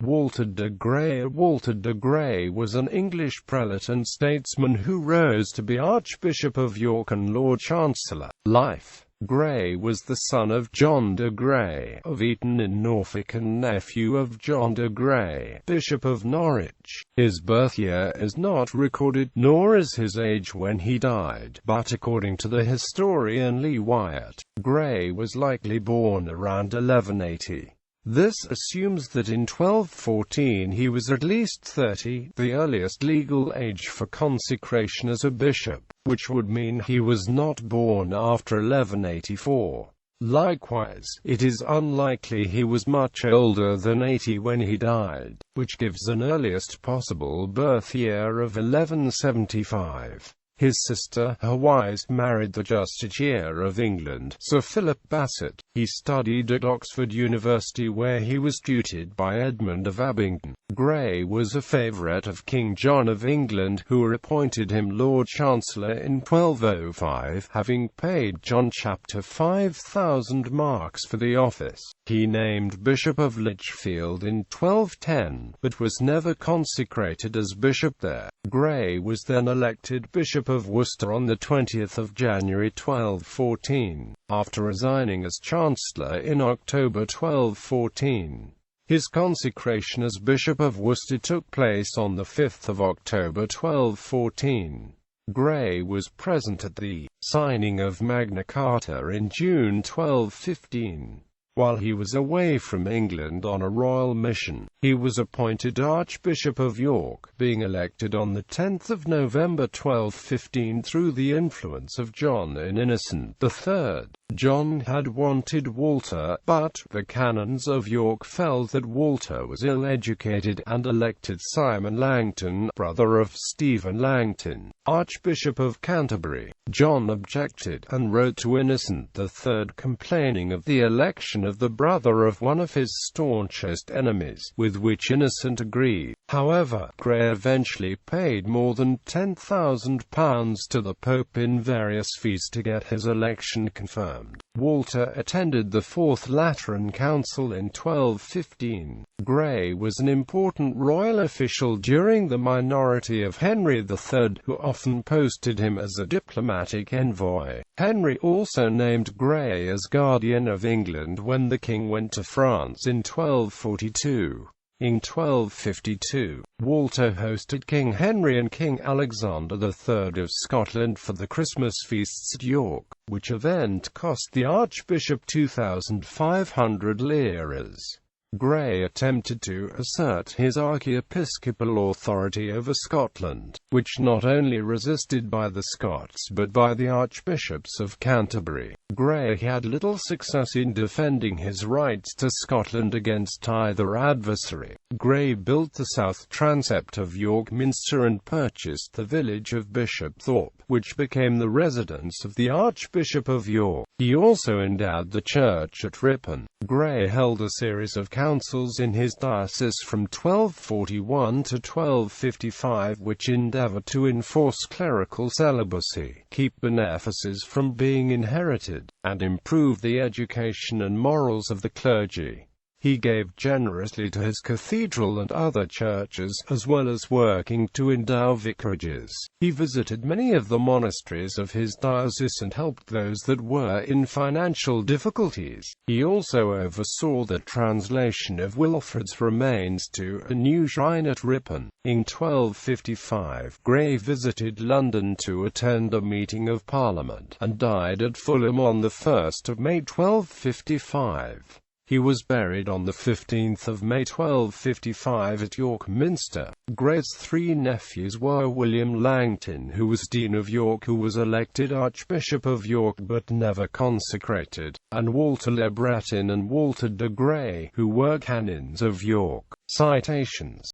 Walter de Grey. Walter de Grey was an English prelate and statesman who rose to be Archbishop of York and Lord Chancellor. Life. Grey was the son of John de Grey, of Eton in Norfolk and nephew of John de Grey, Bishop of Norwich. His birth year is not recorded, nor is his age when he died, but according to the historian Lee Wyatt, Grey was likely born around 1180. This assumes that in 1214 he was at least 30, the earliest legal age for consecration as a bishop, which would mean he was not born after 1184. Likewise, it is unlikely he was much older than 80 when he died, which gives an earliest possible birth year of 1175. His sister, her wise, married the Justiciar of England, Sir Philip Bassett. He studied at Oxford University where he was tutored by Edmund of Abingdon. Grey was a favourite of King John of England, who appointed him Lord Chancellor in 1205, having paid John chapter 5,000 marks for the office. He named Bishop of Lichfield in 1210, but was never consecrated as bishop there. Grey was then elected Bishop of Worcester on the 20th of January 1214, after resigning as Chancellor in October 1214. His consecration as Bishop of Worcester took place on the 5th of October 1214. Grey was present at the signing of Magna Carta in June 1215. While he was away from England on a royal mission, he was appointed Archbishop of York, being elected on the 10th of November 1215 through the influence of John Innocent III. John had wanted Walter, but the canons of York felt that Walter was ill-educated, and elected Simon Langton, brother of Stephen Langton, Archbishop of Canterbury. John objected, and wrote to Innocent III complaining of the election of the brother of one of his staunchest enemies, with which Innocent agreed. However, Grey eventually paid more than £10,000 to the Pope in various fees to get his election confirmed. Walter attended the Fourth Lateran Council in 1215. Grey was an important royal official during the minority of Henry III, who often posted him as a diplomatic envoy. Henry also named Grey as Guardian of England when the king went to France in 1242. In 1252, Walter hosted King Henry and King Alexander III of Scotland for the Christmas feasts at York, which event cost the Archbishop 2,500 liras. Grey attempted to assert his archiepiscopal authority over Scotland, which not only resisted by the Scots but by the archbishops of Canterbury. Grey had little success in defending his rights to Scotland against either adversary. Grey built the south transept of York Minster and purchased the village of Bishopthorpe, which became the residence of the Archbishop of York. He also endowed the church at Ripon. Grey held a series of councils in his diocese from 1241 to 1255 which endeavoured to enforce clerical celibacy, keep benefices from being inherited, and improve the education and morals of the clergy. He gave generously to his cathedral and other churches, as well as working to endow vicarages. He visited many of the monasteries of his diocese and helped those that were in financial difficulties. He also oversaw the translation of Wilfrid's remains to a new shrine at Ripon. In 1255, Grey visited London to attend a meeting of Parliament, and died at Fulham on the 1st of May 1255. He was buried on the 15th of May 1255 at York Minster. Grey's three nephews were William Langton, who was Dean of York, who was elected Archbishop of York but never consecrated, and Walter le Breton and Walter de Grey, who were canons of York. Citations